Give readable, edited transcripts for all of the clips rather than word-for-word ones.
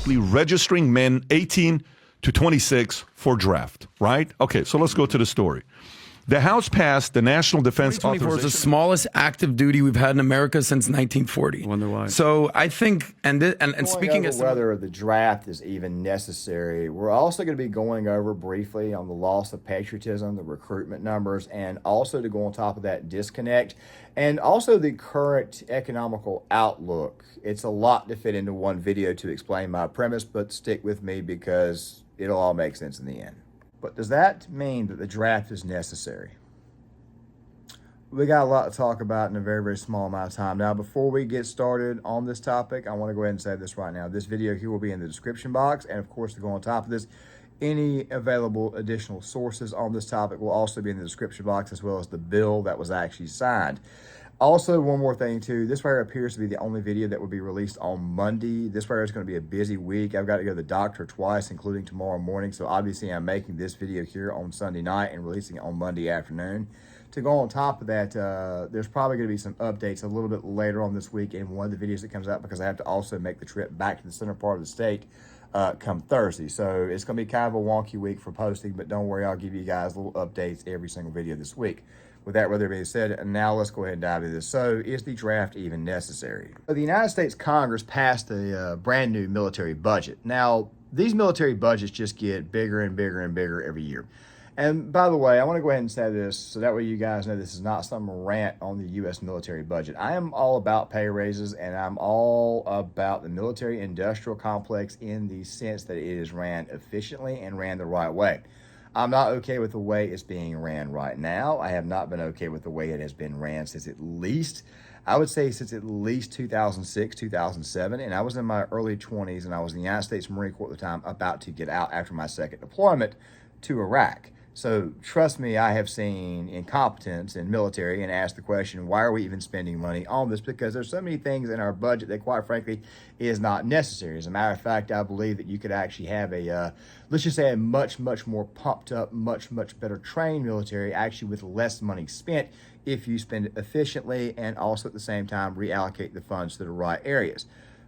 basically registering men 18 to 26 for draft, right? Okay, so let's go to the story. The House passed the National Defense 2024 Authorization. is the smallest active duty we've had in America since 1940. I wonder why. So I think, and speaking as whether the draft is even necessary, we're also going to be going over briefly on the loss of patriotism, the recruitment numbers, and also to go on top of that disconnect, and also the current economical outlook. It's a lot to fit into one video to explain my premise, but stick with me because it'll all make sense in the end. But does that mean that the draft is necessary? We got a lot to talk about in a very, very small amount of time. Now, before we get started on this topic, I want to go ahead and say this right now. This video here will be in the description box. And of course, to go on top of this, any available additional sources on this topic will also be in the description box, as well as the bill that was actually signed. Also, one more thing too, this right here appears to be the only video that will be released on Monday. This right here is going to be a busy week. I've got to go to the doctor twice, including tomorrow morning. So obviously I'm making this video here on Sunday night and releasing it on Monday afternoon. To go on top of that, there's probably going to be some updates a little bit later on this week in one of the videos that comes out, because I have to also make the trip back to the center part of the state come Thursday. So it's going to be kind of a wonky week for posting, but don't worry, I'll give you guys little updates every single video this week. With that rather being said, now let's go ahead and dive into this. So, is the draft even necessary? The United States Congress passed a brand new military budget. Now, these military budgets just get bigger and bigger and bigger every year. And by the way, I want to go ahead and say this so that way you guys know this is not some rant on the U.S. military budget. I am all about pay raises, and I'm all about the military industrial complex in the sense that it is ran efficiently and ran the right way. I'm not okay with the way it's being ran right now. I have not been okay with the way it has been ran since at least 2006, 2007. And I was in my early 20s, and I was in the United States Marine Corps at the time, about to get out after my second deployment to Iraq. So trust me, I have seen incompetence in military and asked the question, why are we even spending money on this? Because there's so many things in our budget that, quite frankly, is not necessary. As a matter of fact, I believe that you could actually have a, let's just say, a much, much more pumped up, much, much better trained military, actually with less money spent, if you spend it efficiently and also at the same time reallocate the funds to the right areas.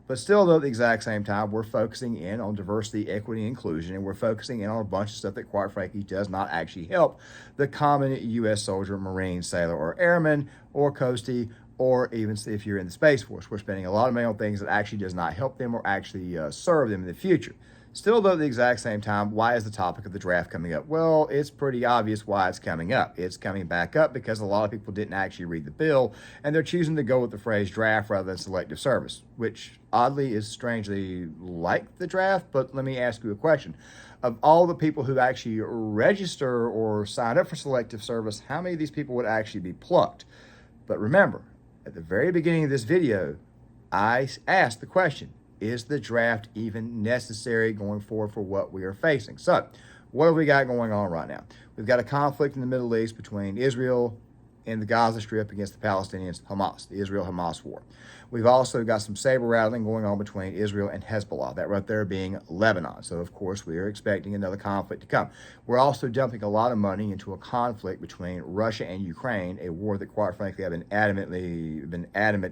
But still, though, at the exact same time, we're focusing in on diversity, equity, and inclusion, and we're focusing in on a bunch of stuff that, quite frankly, does not actually help the common U.S. soldier, Marine, sailor, or airman, or coastie, or even if you're in the Space Force. We're spending a lot of money on things that actually does not help them or actually serve them in the future. Still, though, at the exact same time, why is the topic of the draft coming up? Well, it's pretty obvious why it's coming up. It's coming back up because a lot of people didn't actually read the bill, and they're choosing to go with the phrase draft rather than selective service, which oddly is strangely like the draft. But let me ask you a question. Of all the people who actually register or sign up for selective service, how many of these people would actually be plucked? But remember, at the very beginning of this video, I asked the question, is the draft even necessary going forward for what we are facing? So, what have we got going on right now? We've got a conflict in the Middle East between Israel and the Gaza Strip against the Palestinians, Hamas, the Israel-Hamas war. We've also got some saber rattling going on between Israel and Hezbollah, that right there being Lebanon. So, of course, we are expecting another conflict to come. We're also dumping a lot of money into a conflict between Russia and Ukraine, a war that, quite frankly, I've been adamant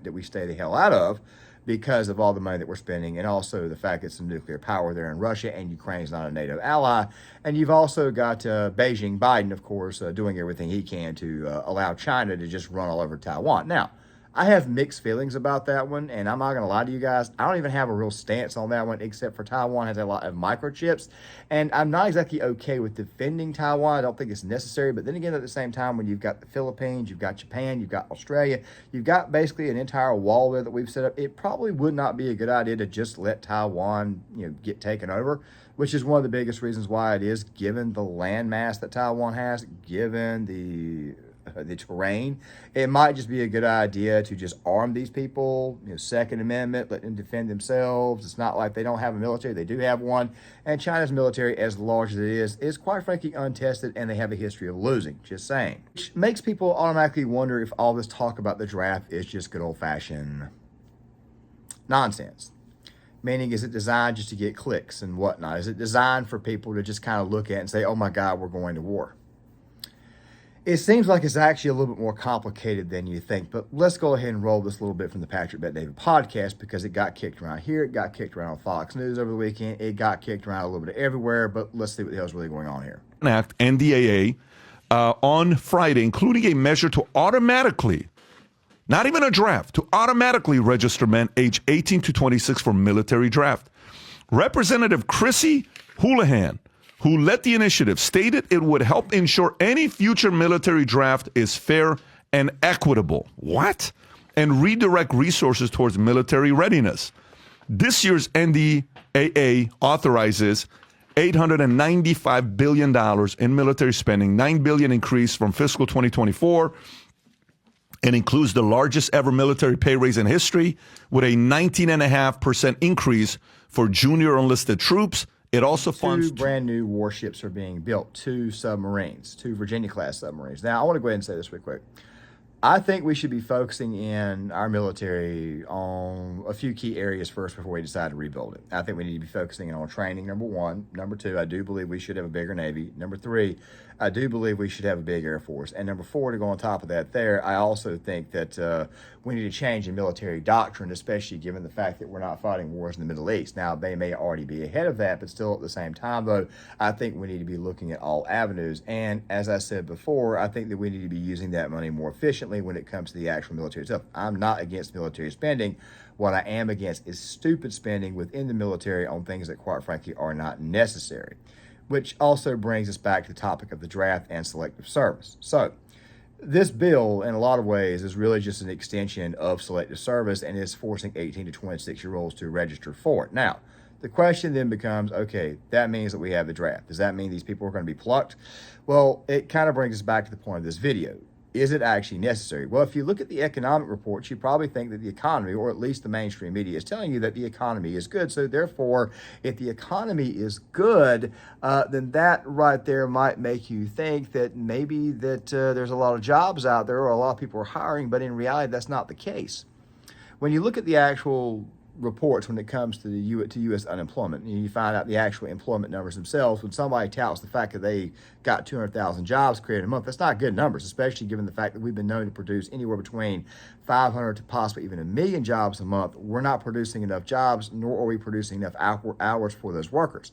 that we stay the hell out of, because of all the money that we're spending, and also the fact that it's some nuclear power there in Russia, and Ukraine is not a NATO ally. And you've also got Beijing, Biden, of course, doing everything he can to allow China to just run all over Taiwan. Now, I have mixed feelings about that one, and I'm not going to lie to you guys. I don't even have a real stance on that one, except for Taiwan has a lot of microchips, and I'm not exactly okay with defending Taiwan. I don't think it's necessary, but then again, at the same time, when you've got the Philippines, you've got Japan, you've got Australia, you've got basically an entire wall there that we've set up, it probably would not be a good idea to just let Taiwan, get taken over, which is one of the biggest reasons why it is, given the landmass that Taiwan has, given the terrain. It might just be a good idea to just arm these people, Second Amendment, let them defend themselves. It's not like they don't have a military. They do have one. And China's military, as large as it is quite frankly untested, and they have a history of losing, just saying. Which makes people automatically wonder if all this talk about the draft is just good old-fashioned nonsense. Meaning, is it designed just to get clicks and whatnot? Is it designed for people to just kind of look at and say, oh my God, we're going to war? It seems like it's actually a little bit more complicated than you think, but let's go ahead and roll this little bit from the Patrick Bet David podcast because it got kicked around here. It got kicked around on Fox News over the weekend. It got kicked around a little bit everywhere, but let's see what the hell's really going on here. Act, NDAA, on Friday, including a measure to automatically, not even a draft, to automatically register men age 18 to 26 for military draft. Representative Chrissy Houlihan, who led the initiative, stated it would help ensure any future military draft is fair and equitable. What? And redirect resources towards military readiness. This year's NDAA authorizes $895 billion in military spending, $9 billion increase from fiscal 2024. It includes the largest ever military pay raise in history with a 19.5% increase for junior enlisted troops. It also funds two brand new warships are being built, 2 submarines, 2 Virginia-class submarines. Now, I want to go ahead and say this real quick. I think we should be focusing in our military on a few key areas first before we decide to rebuild it. I think we need to be focusing on training, number one. Number two, I do believe we should have a bigger Navy. Number three, I do believe we should have a big Air Force. And number four, to go on top of that there, I also think that we need to change the military doctrine, especially given the fact that we're not fighting wars in the Middle East. Now, they may already be ahead of that, but still at the same time, though, I think we need to be looking at all avenues. And as I said before, I think that we need to be using that money more efficiently when it comes to the actual military itself. I'm not against military spending. What I am against is stupid spending within the military on things that, quite frankly, are not necessary, which also brings us back to the topic of the draft and selective service. So this bill, in a lot of ways, is really just an extension of selective service and is forcing 18 to 26-year-olds to register for it. Now, the question then becomes, okay, that means that we have the draft. Does that mean these people are going to be plucked? Well, it kind of brings us back to the point of this video. Is it actually necessary? Well, if you look at the economic reports, you probably think that the economy, or at least the mainstream media, is telling you that the economy is good. So therefore, if the economy is good, then that right there might make you think that maybe that there's a lot of jobs out there or a lot of people are hiring, but in reality, that's not the case. When you look at the actual reports when it comes to the U.S. unemployment, and you find out the actual employment numbers themselves, when somebody touts the fact that they got 200,000 jobs created a month, that's not good numbers, especially given the fact that we've been known to produce anywhere between 500 to possibly even 1 million jobs a month. We're not producing enough jobs, nor are we producing enough hours for those workers.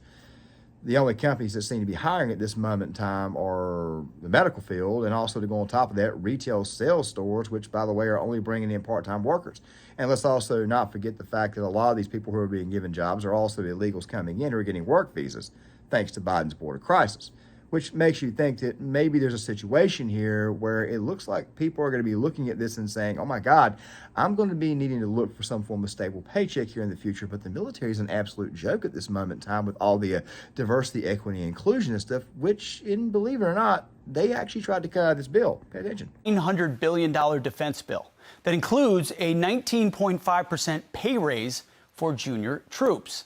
The only companies that seem to be hiring at this moment in time are the medical field, and also, to go on top of that, retail sales stores, which, by the way, are only bringing in part-time workers. And let's also not forget the fact that a lot of these people who are being given jobs are also illegals coming in who are getting work visas, thanks to Biden's border crisis, which makes you think that maybe there's a situation here where it looks like people are going to be looking at this and saying, oh my God, I'm going to be needing to look for some form of stable paycheck here in the future, but the military is an absolute joke at this moment in time with all the diversity, equity, and inclusion and stuff, which, believe it or not, they actually tried to cut out of this bill. Pay attention. $900 billion defense bill that includes a 19.5% pay raise for junior troops.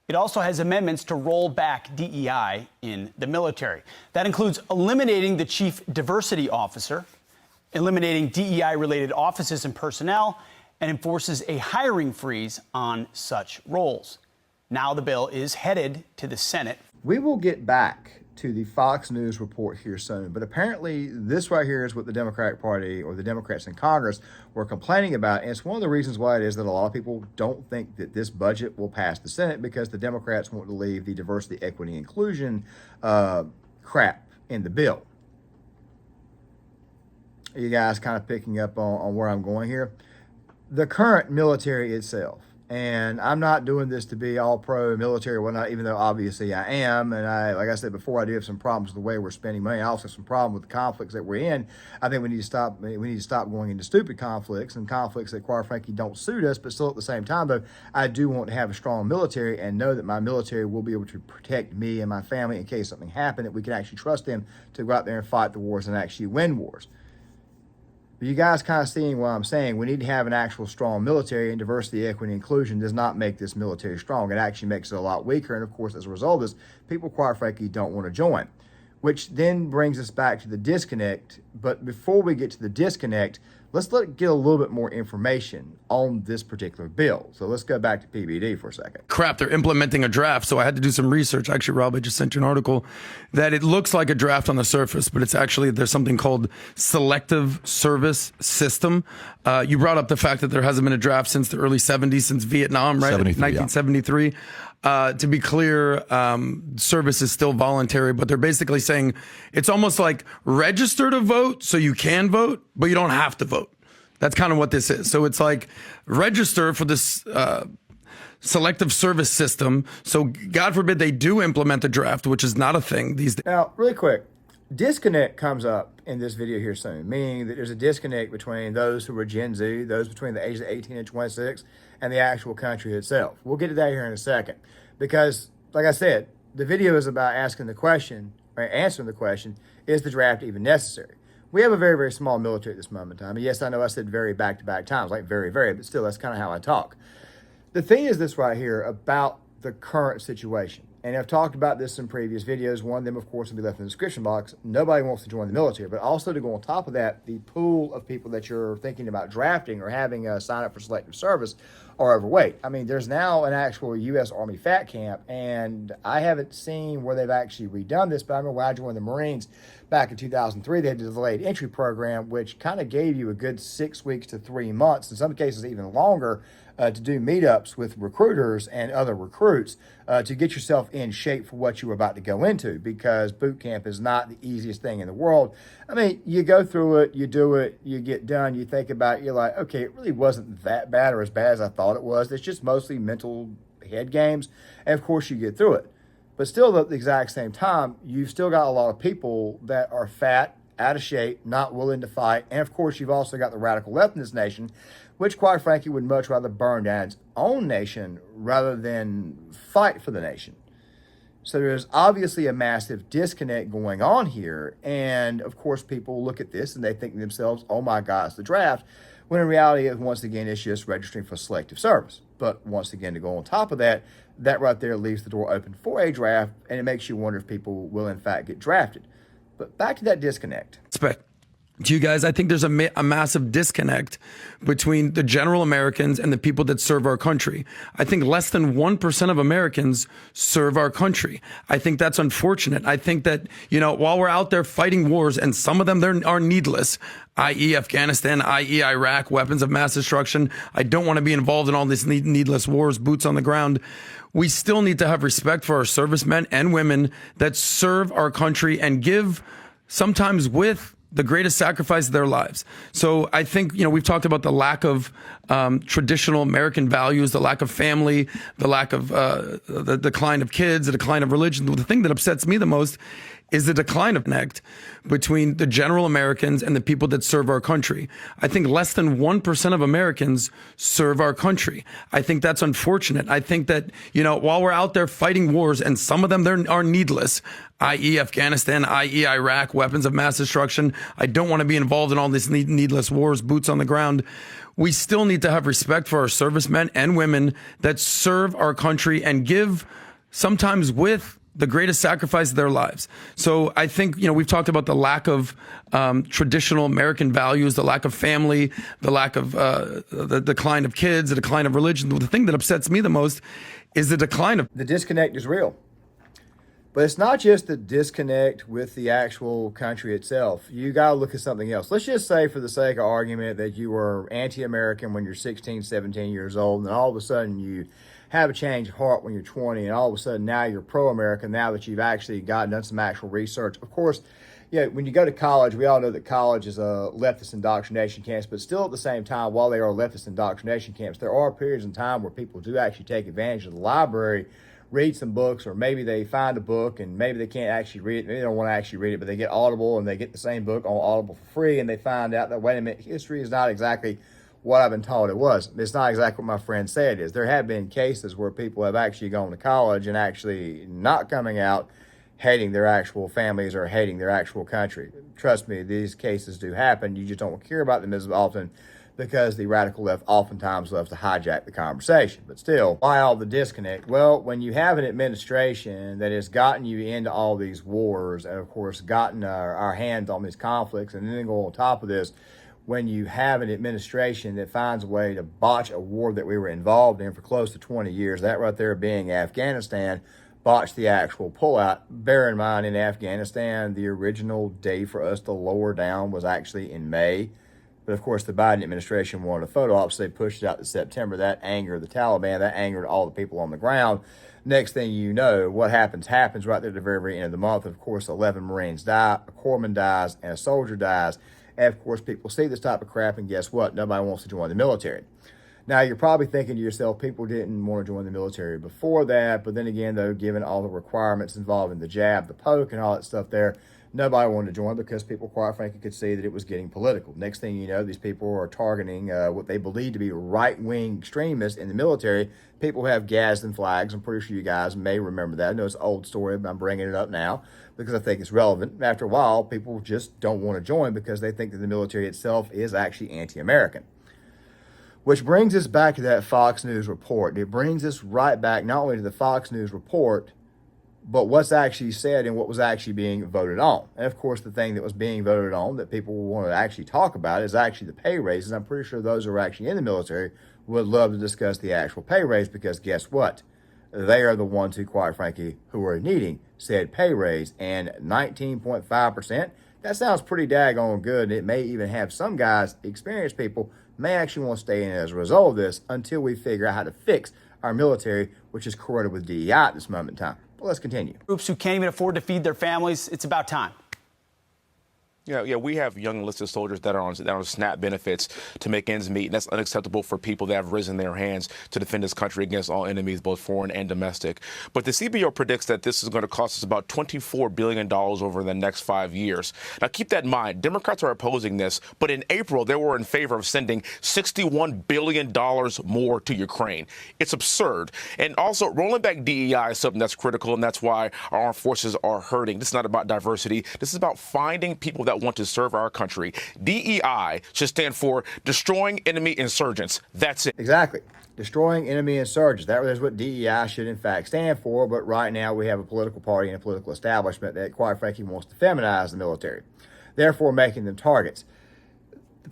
It also has amendments to roll back DEI in the military. That includes eliminating the chief diversity officer, eliminating DEI-related offices and personnel, and enforces a hiring freeze on such roles. Now the bill is headed to the Senate. We will get back to the Fox News report here soon, but apparently this right here is what the Democratic Party or the Democrats in Congress were complaining about, and it's one of the reasons why it is that a lot of people don't think that this budget will pass the Senate, because the Democrats want to leave the diversity, equity, inclusion crap in the bill. Are you guys kind of picking up on where I'm going here? The current military itself, and I'm not doing this to be all pro-military or whatnot, even though obviously I am. And like I said before, I do have some problems with the way we're spending money. I also have some problem with the conflicts that we're in. I think we need to stop. We need to stop going into stupid conflicts and conflicts that, quite frankly, don't suit us. But still, at the same time, though, I do want to have a strong military and know that my military will be able to protect me and my family in case something happened. That we can actually trust them to go out there and fight the wars and actually win wars. But you guys kind of seeing what I'm saying. We need to have an actual strong military, and diversity, equity, and inclusion does not make this military strong. It actually makes it a lot weaker. And of course, as a result of this, people, quite frankly, don't want to join, which then brings us back to the disconnect. But before we get to the disconnect, Let's get a little bit more information on this particular bill. So let's go back to PBD for a second. Crap, they're implementing a draft. So I had to do some research. Actually, Rob, I just sent you an article that it looks like a draft on the surface, but it's actually, there's something called selective service system. You brought up the fact that there hasn't been a draft since the early 70s, since Vietnam, right? 1973. To be clear, service is still voluntary, but they're basically saying it's almost like register to vote so you can vote, but you don't have to vote. That's kind of what this is. So it's like register for this selective service system. So God forbid they do implement the draft, which is not a thing these days. Now, really quick, disconnect comes up in this video here soon, meaning that there's a disconnect between those who are Gen Z, those between the ages of 18 and 26, and the actual country itself. We'll get to that here in a second, because, like I said, the video is about asking the question, or answering the question, is the draft even necessary? We have a very, very small military at this moment in time. And yes, I know I said very back-to-back times, like very, very, but still, that's kind of how I talk. The thing is this right here about the current situation. And I've talked about this in previous videos. One of them, of course, will be left in the description box. Nobody wants to join the military, but also to go on top of that, the pool of people that you're thinking about drafting or having sign up for selective service are overweight. I mean, there's now an actual U.S. Army fat camp, and I haven't seen where they've actually redone this, but I remember when I joined the Marines back in 2003, they had the delayed entry program, which kind of gave you a good 6 weeks to 3 months, in some cases even longer, to do meetups with recruiters and other recruits to get yourself in shape for what you were about to go into, because boot camp is not the easiest thing in the world. I mean, you go through it, you do it, you get done, you think about it, you're like, okay, it really wasn't that bad or as bad as I thought it was. It's just mostly mental head games. And of course, you get through it. But still, at the exact same time, you've still got a lot of people that are fat, out of shape, not willing to fight. And of course, you've also got the radical left in this nation, which quite frankly would much rather burn down its own nation rather than fight for the nation. So there's obviously a massive disconnect going on here. And of course, people look at this and they think to themselves, oh my God, it's the draft. When in reality, once again, it's just registering for selective service. But once again, to go on top of that, that right there leaves the door open for a draft, and it makes you wonder if people will in fact get drafted. But back to that disconnect. To you guys, I think there's a massive disconnect between the general Americans and the people that serve our country. I think less than 1% of Americans serve our country. I think that's unfortunate. I think that, you know, while we're out there fighting wars, and some of them are needless, i.e. Afghanistan, i.e. Iraq, weapons of mass destruction. I don't want to be involved in all these needless wars, boots on the ground. We still need to have respect for our servicemen and women that serve our country and give, sometimes with, the greatest sacrifice of their lives. So I think, you know, we've talked about the lack of traditional American values, the lack of family, the lack of the decline of kids, the decline of religion. The thing that upsets me the most is the decline of connect between the general Americans and the people that serve our country. I think less than 1% of Americans serve our country. I think that's unfortunate. I think that, you know, while we're out there fighting wars, and some of them are needless, i.e. Afghanistan, i.e. Iraq, weapons of mass destruction. I don't want to be involved in all these needless wars, boots on the ground. We still need to have respect for our servicemen and women that serve our country and give, sometimes with, the greatest sacrifice of their lives. So I think, you know, we've talked about the lack of traditional American values, the lack of family, the lack of the decline of kids, the decline of religion. The thing that upsets me the most is the decline of... The disconnect is real. But it's not just the disconnect with the actual country itself. You got to look at something else. Let's just say, for the sake of argument, that you were anti-American when you're 16, 17 years old, and all of a sudden you have a change of heart when you're 20, and all of a sudden now you're pro-American now that you've actually done some actual research. Of course, yeah, when you go to college, we all know that college is a leftist indoctrination camps, but still at the same time, while they are leftist indoctrination camps, there are periods in time where people do actually take advantage of the library, read some books, or maybe they find a book and maybe they can't actually read it. Maybe they don't want to actually read it, but they get Audible and they get the same book on Audible for free, and they find out that, wait a minute, history is not exactly what I've been told it was. It's not exactly what my friend said it is. There have been cases where people have actually gone to college and actually not coming out hating their actual families or hating their actual country. Trust me, these cases do happen. You just don't hear about them as often because the radical left oftentimes loves to hijack the conversation. But still, why all the disconnect? Well, when you have an administration that has gotten you into all these wars and, of course, gotten our hands on these conflicts, and then go on top of this when you have an administration that finds a way to botch a war that we were involved in for close to 20 years, that right there being Afghanistan, botch the actual pullout. Bear in mind, in Afghanistan, the original date for us to lower down was actually in May. But of course, the Biden administration wanted a photo op, so they pushed it out to September. That angered the Taliban. That angered all the people on the ground. Next thing you know, what happens right there at the very, very end of the month. Of course, 11 Marines die, a corpsman dies, and a soldier dies. And of course, people see this type of crap, and guess what? Nobody wants to join the military. Now, you're probably thinking to yourself, people didn't want to join the military before that. But then again, though, given all the requirements involving the jab, the poke, and all that stuff there, nobody wanted to join because people, quite frankly, could see that it was getting political. Next thing you know, these people are targeting what they believe to be right-wing extremists in the military. People have Gadsden flags. I'm pretty sure you guys may remember that. I know it's an old story, but I'm bringing it up now because I think it's relevant. After a while, people just don't want to join because they think that the military itself is actually anti-American. Which brings us back to that Fox News report. It brings us right back not only to the Fox News report, but what's actually said and what was actually being voted on. And of course, the thing that was being voted on that people want to actually talk about is actually the pay raises. I'm pretty sure those who are actually in the military would love to discuss the actual pay raise because guess what? They are the ones who, quite frankly, who are needing said pay raise. And 19.5%, that sounds pretty daggone good. It may even have some guys, experienced people, may actually want to stay in as a result of this until we figure out how to fix our military, which is corroded with DEI at this moment in time. But let's continue. Groups who can't even afford to feed their families, it's about time. Yeah, we have young enlisted soldiers that are on SNAP benefits to make ends meet, and that's unacceptable for people that have risen their hands to defend this country against all enemies, both foreign and domestic. But the CBO predicts that this is going to cost us about $24 billion over the next 5 years. Now, keep that in mind. Democrats are opposing this, but in April, they were in favor of sending $61 billion more to Ukraine. It's absurd. And also, rolling back DEI is something that's critical, and that's why our armed forces are hurting. This is not about diversity. This is about finding people that want to serve our country. DEI should stand for destroying enemy insurgents. That's it. Exactly. Destroying enemy insurgents. That is what DEI should in fact stand for. But right now we have a political party and a political establishment that quite frankly wants to feminize the military, therefore making them targets.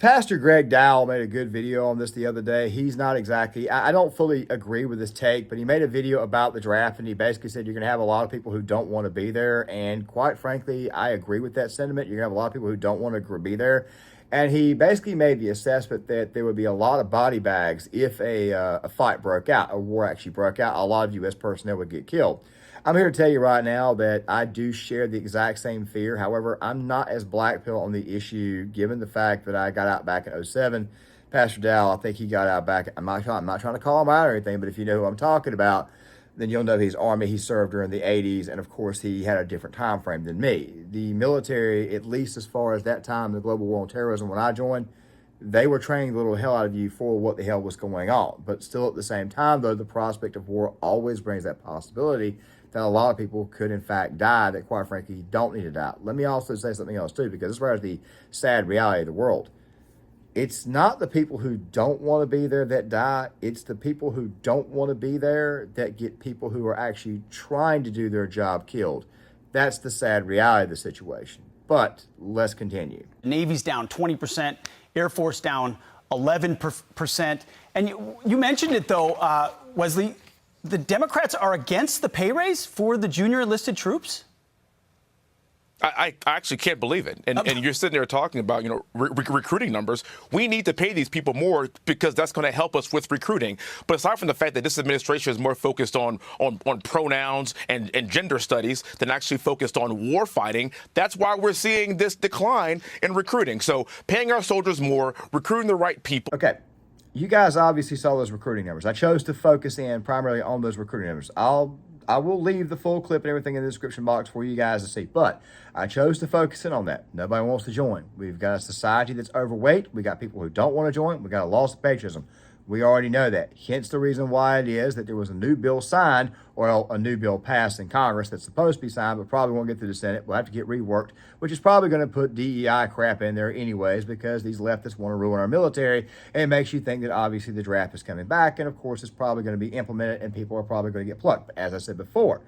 Pastor Greg Dowell made a good video on this the other day. He's not exactly, I don't fully agree with his take, but he made a video about the draft and he basically said you're going to have a lot of people who don't want to be there. And quite frankly, I agree with that sentiment. You're going to have a lot of people who don't want to be there. And he basically made the assessment that there would be a lot of body bags if a fight broke out, a war actually broke out. A lot of U.S. personnel would get killed. I'm here to tell you right now that I do share the exact same fear. However, I'm not as black pill on the issue, given the fact that I got out back in 07. Pastor Dowell, I think he got out back. I'm not trying to call him out or anything, but if you know who I'm talking about, then you'll know he's Army. He served during the 80s, and of course, he had a different time frame than me. The military, at least as far as that time, the global war on terrorism, when I joined, they were training the little hell out of you for what the hell was going on. But still, at the same time, though, the prospect of war always brings that possibility that a lot of people could, in fact, die that, quite frankly, don't need to die. Let me also say something else, too, because as far as the sad reality of the world, it's not the people who don't want to be there that die. It's the people who don't want to be there that get people who are actually trying to do their job killed. That's the sad reality of the situation. But let's continue. Navy's down 20%, Air Force down 11%. And you mentioned it, though, Wesley. The Democrats are against the pay raise for the junior enlisted troops? I actually can't believe it. And you're sitting there talking about, recruiting numbers. We need to pay these people more because that's going to help us with recruiting. But aside from the fact that this administration is more focused on pronouns and gender studies than actually focused on war fighting, that's why we're seeing this decline in recruiting. So paying our soldiers more, recruiting the right people. Okay. You guys obviously saw those recruiting numbers. I chose to focus in primarily on those recruiting numbers. I will leave the full clip and everything in the description box for you guys to see, but I chose to focus in on that. Nobody wants to join. We've got a society that's overweight. We got people who don't want to join. We got a loss of patriotism. We already know that. Hence the reason why it is that there was a new bill signed, or a new bill passed in Congress that's supposed to be signed, but probably won't get through the Senate. We'll have to get reworked, which is probably going to put DEI crap in there anyways, because these leftists want to ruin our military. And it makes you think that obviously the draft is coming back. And of course, it's probably going to be implemented and people are probably going to get plucked. But as I said before,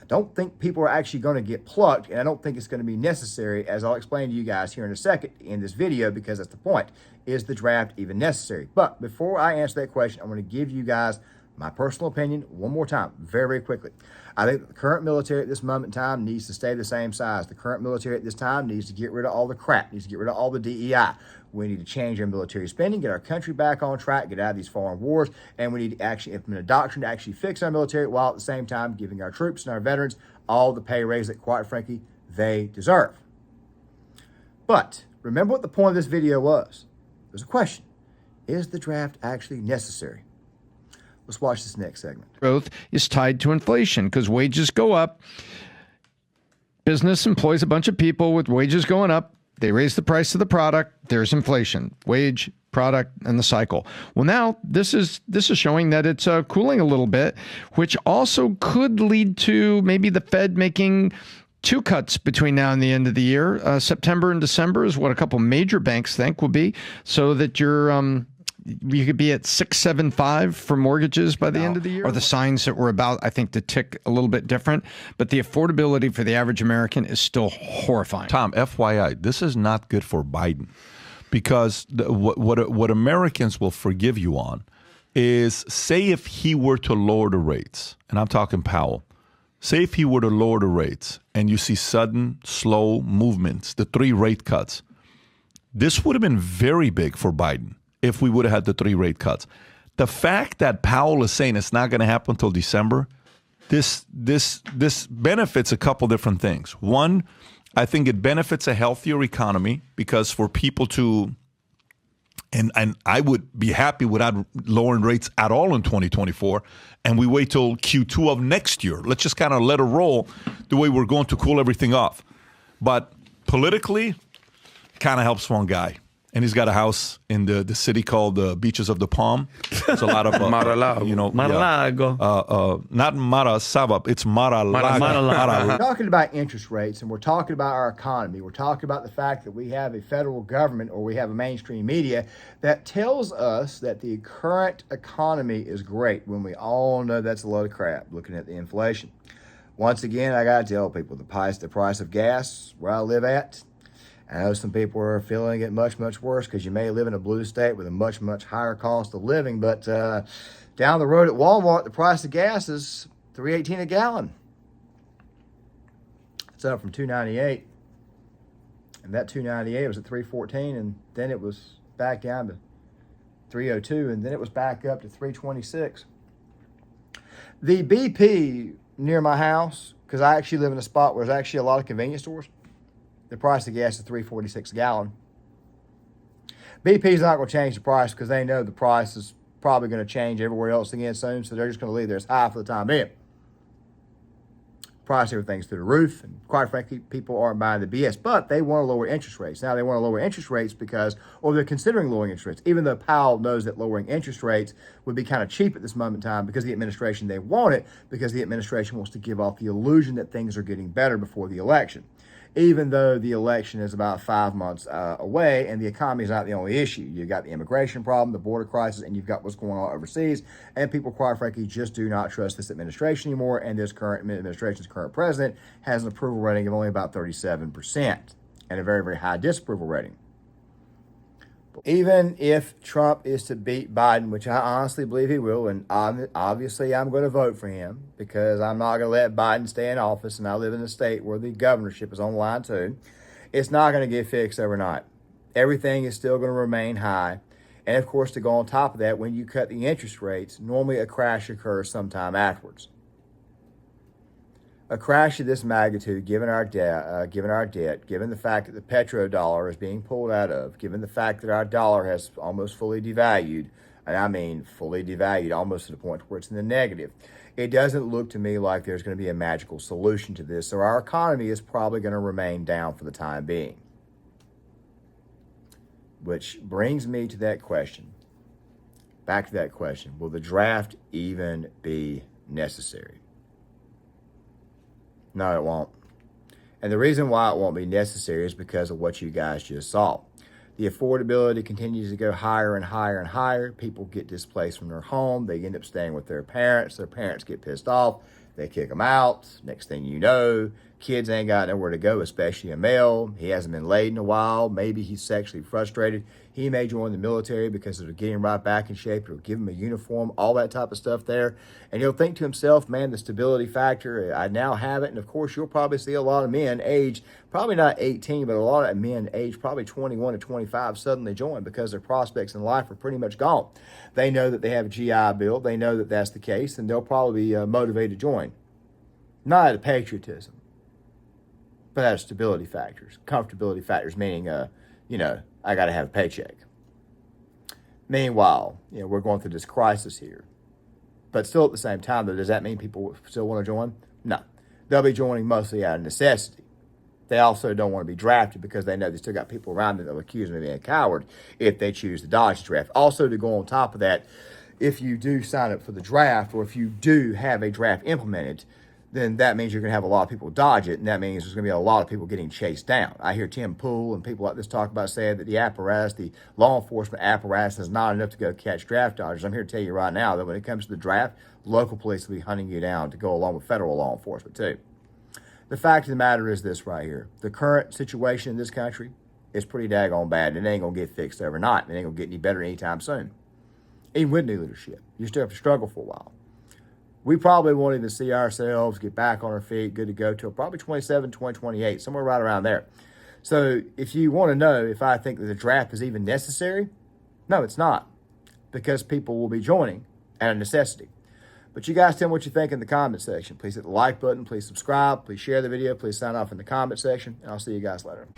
I don't think people are actually going to get plucked, and I don't think it's going to be necessary, as I'll explain to you guys here in a second in this video, because that's the point. Is the draft even necessary? But before I answer that question, I'm going to give you guys my personal opinion one more time, very, very quickly. I think the current military at this moment in time needs to stay the same size. The current military at this time needs to get rid of all the crap, needs to get rid of all the DEI. We need to change our military spending, get our country back on track, get out of these foreign wars, and we need to actually implement a doctrine to actually fix our military while at the same time giving our troops and our veterans all the pay raise that, quite frankly, they deserve. But remember what the point of this video was. There's a question. Is the draft actually necessary? Let's watch this next segment. Growth is tied to inflation because wages go up. Business employs a bunch of people with wages going up. They raise the price of the product. There's inflation, wage, product, and the cycle. Well, now this is showing that it's cooling a little bit, which also could lead to maybe the Fed making 2 cuts between now and the end of the year. September and December is what a couple major banks think will be, so that you could be at 6.75 for mortgages by the end of the year. Or the signs that were about, I think, to tick a little bit different. But the affordability for the average American is still horrifying. Tom, FYI, this is not good for Biden, because what Americans will forgive you on is, say if he were to lower the rates, and I'm talking Powell, say if he were to lower the rates and you see sudden, slow movements, the 3 rate cuts, this would have been very big for Biden if we would have had the 3 rate cuts. The fact that Powell is saying it's not going to happen until December, this benefits a couple different things. One, I think it benefits a healthier economy, because for people to, and I would be happy without lowering rates at all in 2024, and we wait till Q2 of next year. Let's just kind of let it roll the way we're going to cool everything off. But politically, kind of helps one guy. And he's got a house in the city called the Beaches of the Palm. It's a lot of Mar-a-Lago. Mar-a-Lago. Not Mara-Sabab. It's Mar-a-Lago. We're talking about interest rates, and we're talking about our economy. We're talking about the fact that we have a federal government, or we have a mainstream media that tells us that the current economy is great, when we all know that's a load of crap, looking at the inflation. Once again, I got to tell people, the price of gas where I live at, I know some people are feeling it much, much worse, because you may live in a blue state with a much, much higher cost of living. But down the road at Walmart, the price of gas is $3.18 a gallon. It's up from $2.98. And that $2.98 was at $3.14, and then it was back down to $3.02, and then it was back up to $3.26. The BP near my house, because I actually live in a spot where there's actually a lot of convenience stores, the price of gas is $3.46 a gallon. BP's not going to change the price, because they know the price is probably going to change everywhere else again soon, so they're just going to leave there as high for the time being. Price everything's through the roof, and quite frankly, people aren't buying the BS, but they want to lower interest rates. Now, they want to lower interest rates or they're considering lowering interest rates, even though Powell knows that lowering interest rates would be kind of cheap at this moment in time, because the administration, they want it, because the administration wants to give off the illusion that things are getting better before the election. Even though the election is about 5 months away, and the economy is not the only issue. You've got the immigration problem, the border crisis, and you've got what's going on overseas. And people, quite frankly, just do not trust this administration anymore. And this current administration's current president has an approval rating of only about 37%, and a very, very high disapproval rating. Even if Trump is to beat Biden, which I honestly believe he will, and obviously I'm going to vote for him, because I'm not going to let Biden stay in office, and I live in a state where the governorship is on the line too, it's not going to get fixed overnight. Everything is still going to remain high. And of course, to go on top of that, when you cut the interest rates, normally a crash occurs sometime afterwards. A crash of this magnitude, given our debt, given the fact that the petrodollar is being pulled out of, given the fact that our dollar has almost fully devalued, and I mean fully devalued, almost to the point where it's in the negative, it doesn't look to me like there's going to be a magical solution to this. So our economy is probably going to remain down for the time being. Which brings me to that question. Back to that question. Will the draft even be necessary? No, it won't. And the reason why it won't be necessary is because of what you guys just saw. The affordability continues to go higher and higher and higher. People get displaced from their home. They end up staying with their parents. Their parents get pissed off. They kick him out. Next thing you know, kids ain't got nowhere to go, especially a male. He hasn't been laid in a while. Maybe he's sexually frustrated. He may join the military because it'll get him right back in shape. It'll give him a uniform, all that type of stuff there. And he'll think to himself, man, the stability factor, I now have it. And of course, you'll probably see a lot of men aged, probably not 18, but a lot of men aged probably 21 to 25 suddenly join because their prospects in life are pretty much gone. They know that they have a GI Bill. They know that that's the case, and they'll probably be motivated to join. Not out of patriotism, but out of stability factors, comfortability factors, meaning, I got to have a paycheck. Meanwhile, we're going through this crisis here. But still at the same time, though, does that mean people still want to join? No. They'll be joining mostly out of necessity. They also don't want to be drafted because they know they still got people around them that will accuse them of being a coward if they choose to dodge the draft. Also, to go on top of that, if you do sign up for the draft or if you do have a draft implemented, then that means you're going to have a lot of people dodge it, and that means there's going to be a lot of people getting chased down. I hear Tim Pool and people like this talk about saying that the law enforcement apparatus is not enough to go catch draft dodgers. I'm here to tell you right now that when it comes to the draft, local police will be hunting you down to go along with federal law enforcement too. The fact of the matter is this right here. The current situation in this country is pretty daggone bad, and it ain't going to get fixed overnight. It ain't going to get any better anytime soon. Even with new leadership, you still have to struggle for a while. We probably won't even see ourselves get back on our feet, good to go, till probably 2028, somewhere right around there. So if you want to know if I think that the draft is even necessary, no, it's not, because people will be joining out of necessity. But you guys tell me what you think in the comment section. Please hit the like button. Please subscribe. Please share the video. Please sign off in the comment section. And I'll see you guys later.